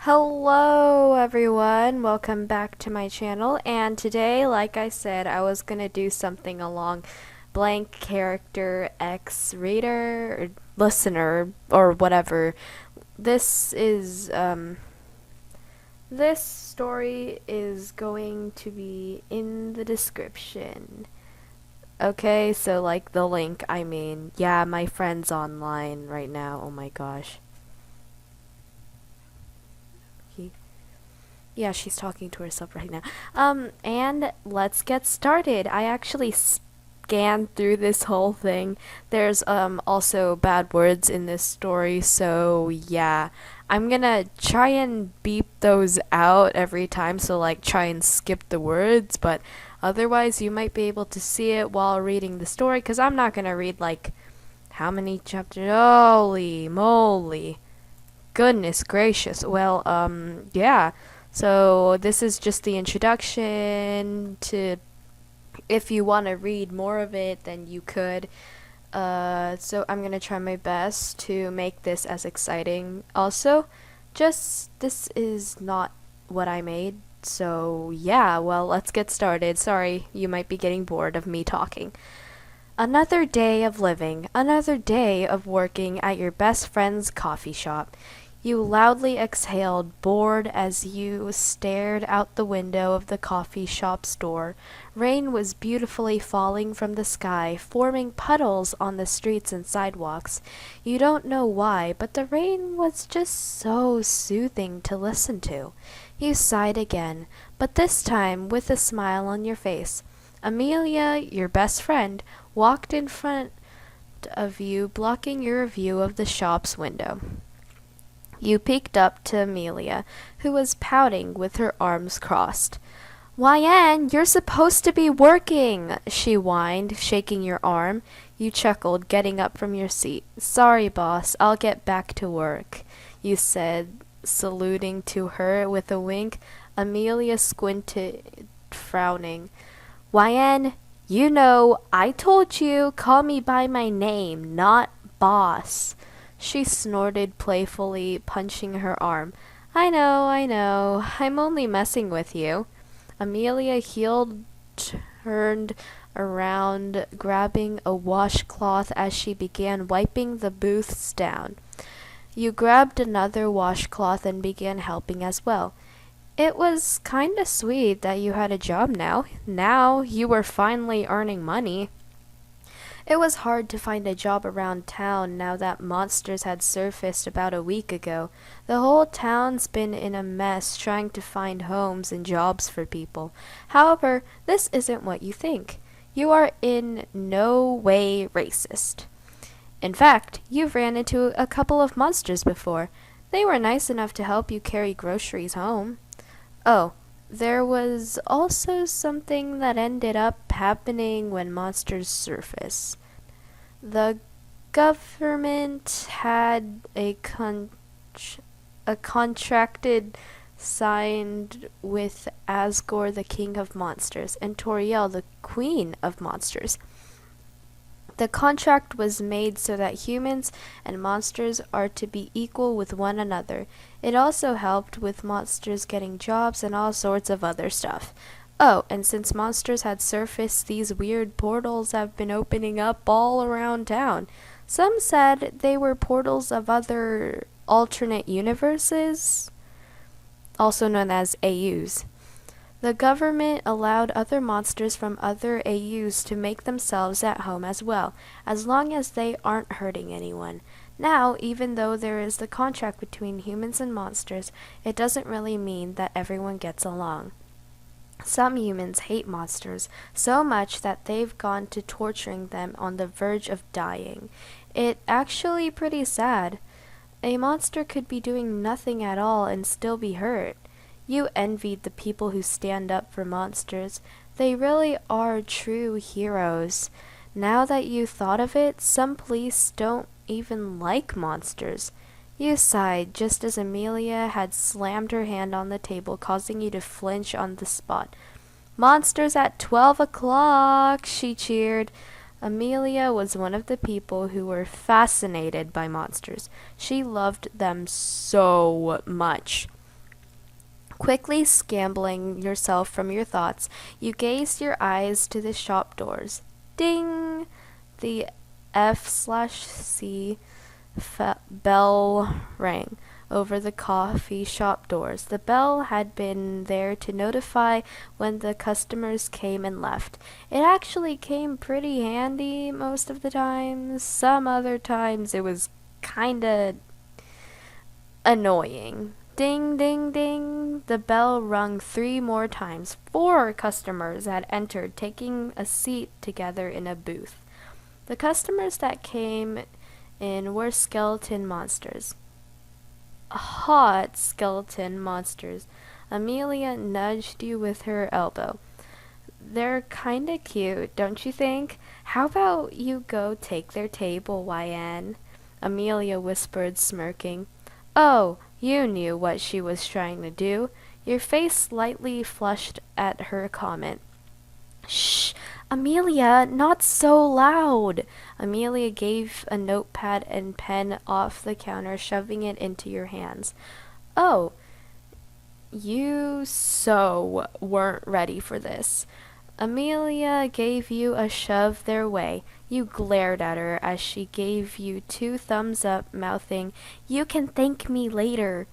Hello everyone, welcome back to my channel, and today, like I said, I was gonna do something along blank character X reader or listener or whatever. This is this story is going to be in the description. Okay, so like the link, yeah, my friend's online right now. Oh my gosh. He Yeah, she's talking to herself right now. And let's get started. I actually scanned through this whole thing. There's also bad words in this story, so yeah. I'm gonna try and beep those out every time, so like try and skip the words, but otherwise you might be able to see it while reading the story, because I'm not gonna read like how many chapters. Holy moly. Goodness gracious. Well, yeah. So this is just the introduction to, if you want to read more of it, then you could. So I'm gonna try my best to make this as exciting. Also, this is not what I made. So yeah, well, let's get started. Sorry, you might be getting bored of me talking. Another day of living, another day of working at your best friend's coffee shop. You loudly exhaled, bored, as you stared out the window of the coffee shop's door. Rain was beautifully falling from the sky, forming puddles on the streets and sidewalks. You don't know why, but the rain was just so soothing to listen to. You sighed again, but this time with a smile on your face. Amelia, your best friend, walked in front of you, blocking your view of the shop's window. You peeked up to Amelia, who was pouting with her arms crossed. "Why, Anne, you're supposed to be working," she whined, shaking your arm. You chuckled, getting up from your seat. "Sorry, boss, I'll get back to work," you said, saluting to her with a wink. Amelia squinted, frowning. "Why, Anne, you know, I told you, call me by my name, not boss." She snorted playfully, punching her arm. I know, I'm only messing with you." Amelia heeled, turned around, grabbing a washcloth as she began wiping the booths down. You grabbed another washcloth and began helping as well. It was kinda sweet that you had a job now. Now you were finally earning money. It was hard to find a job around town now that monsters had surfaced about a week ago. The whole town's been in a mess trying to find homes and jobs for people. However, this isn't what you think. You are in no way racist. In fact, you've ran into a couple of monsters before. They were nice enough to help you carry groceries home. Oh, there was also something that ended up happening when monsters surface. The government had a contracted signed with Asgore, the king of monsters, and Toriel, the queen of monsters. The contract was made so that humans and monsters are to be equal with one another. It also helped with monsters getting jobs and all sorts of other stuff. Oh, and since monsters had surfaced, these weird portals have been opening up all around town. Some said they were portals of other alternate universes, also known as AUs. The government allowed other monsters from other AUs to make themselves at home as well, as long as they aren't hurting anyone. Now, even though there is the contract between humans and monsters, it doesn't really mean that everyone gets along. Some humans hate monsters so much that they've gone to torturing them on the verge of dying. It's actually pretty sad. A monster could be doing nothing at all and still be hurt. You envied the people who stand up for monsters. They really are true heroes. Now that you thought of it, some police don't even like monsters. You sighed just as Amelia had slammed her hand on the table, causing you to flinch on the spot. "Monsters at 12 o'clock, she cheered. Amelia was one of the people who were fascinated by monsters. She loved them so much. Quickly scrambling yourself from your thoughts, you gazed your eyes to the shop doors. Ding! The F/C bell rang over the coffee shop doors. The bell had been there to notify when the customers came and left. It actually came pretty handy most of the times. Some other times it was kinda annoying. Ding, ding, ding. The bell rung 3 more times. 4 customers had entered, taking a seat together in a booth. The customers that came in were skeleton monsters. Hot skeleton monsters. Amelia nudged you with her elbow. They're kinda cute, don't you think? How about you go take their table, YN? Amelia whispered, smirking. Oh, you knew what she was trying to do. Your face slightly flushed at her comment. Shh! Amelia, not so loud! Amelia gave a notepad and pen off the counter, shoving it into your hands. Oh, you so weren't ready for this. Amelia gave you a shove their way. You glared at her as she gave you 2 thumbs up, mouthing, You can thank me later.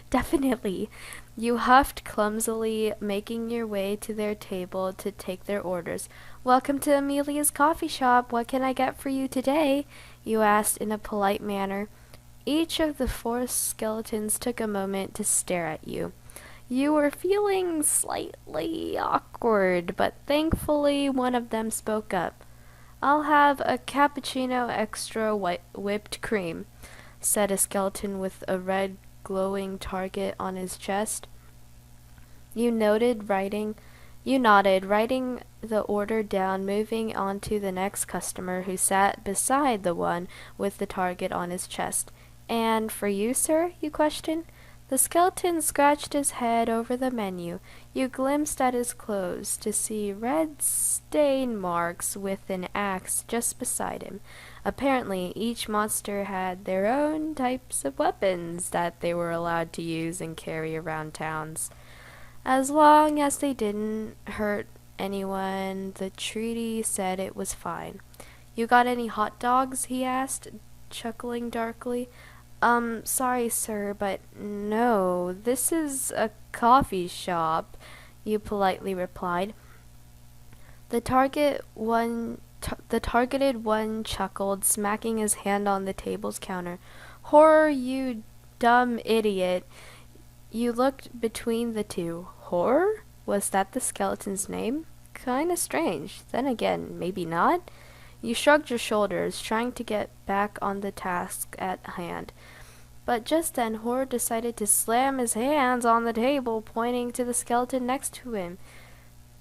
Definitely. You huffed clumsily, making your way to their table to take their orders. Welcome to Amelia's coffee shop. What can I get for you today? You asked in a polite manner. Each of the 4 skeletons took a moment to stare at you. You were feeling slightly awkward, but thankfully one of them spoke up. I'll have a cappuccino extra whipped cream, said a skeleton with a red glowing target on his chest. You nodded, writing the order down, moving on to the next customer who sat beside the one with the target on his chest. And for you, sir? You questioned. The skeleton scratched his head over the menu. You glimpsed at his clothes to see red stain marks with an axe just beside him. Apparently, each monster had their own types of weapons that they were allowed to use and carry around towns. As long as they didn't hurt anyone, the treaty said it was fine. You got any hot dogs? He asked, chuckling darkly. Sorry, sir, but no, this is a coffee shop, you politely replied. The targeted one chuckled, smacking his hand on the table's counter. Horror, you dumb idiot. You looked between the 2. Horror? Was that the skeleton's name? Kinda strange. Then again, maybe not. You shrugged your shoulders, trying to get back on the task at hand. But just then, Horror decided to slam his hands on the table, pointing to the skeleton next to him.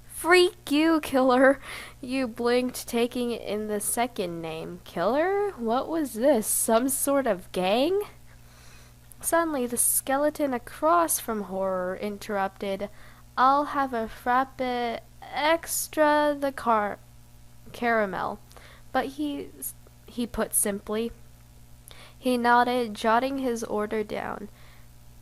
Freak you, killer! You blinked, taking in the second name. Killer? What was this? Some sort of gang? Suddenly, the skeleton across from Horror interrupted. I'll have a frappe extra the caramel. But he put simply. He nodded, jotting his order down.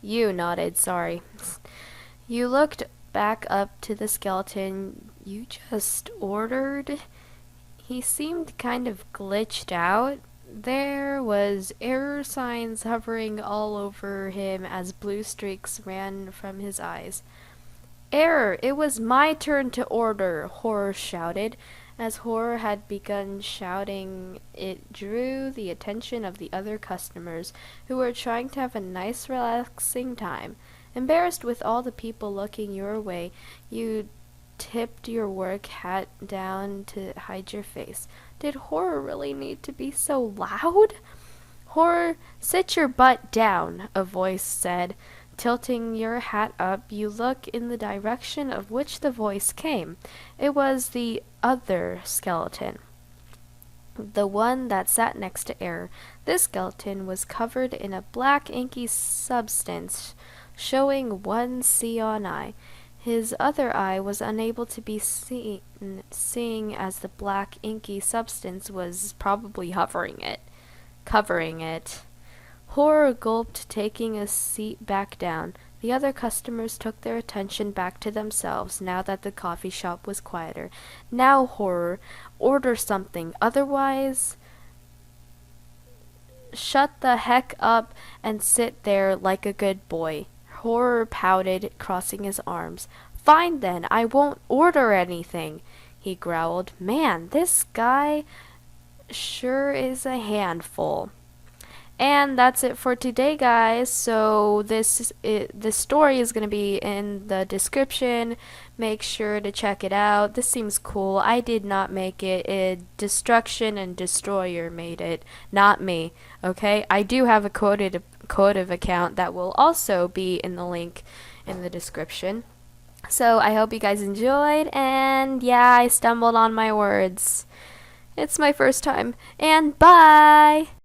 You nodded, sorry. You looked back up to the skeleton. You just ordered? He seemed kind of glitched out. There was error signs hovering all over him as blue streaks ran from his eyes. Error! It was my turn to order, Horror shouted. As Horror had begun shouting, it drew the attention of the other customers, who were trying to have a nice, relaxing time. Embarrassed with all the people looking your way, you tipped your work hat down to hide your face. Did Horror really need to be so loud? Horror, sit your butt down, a voice said. Tilting your hat up, you look in the direction of which the voice came. It was the other skeleton, the one that sat next to Error. This skeleton was covered in a black inky substance, showing one Sion eye. His other eye was unable to be seen, seeing as the black inky substance was probably covering it. Horror gulped, taking a seat back down. The other customers took their attention back to themselves now that the coffee shop was quieter. Now, Horror, order something. Otherwise, shut the heck up and sit there like a good boy. Horror pouted, crossing his arms. Fine then, I won't order anything, he growled. Man, this guy sure is a handful. And that's it for today, guys. So this story is going to be in the description. Make sure to check it out. This seems cool. I did not make it. Destruction and Destroyer made it, not me. Okay? I do have a quoted account that will also be in the link in the description. So I hope you guys enjoyed, and yeah, I stumbled on my words. It's my first time, and bye!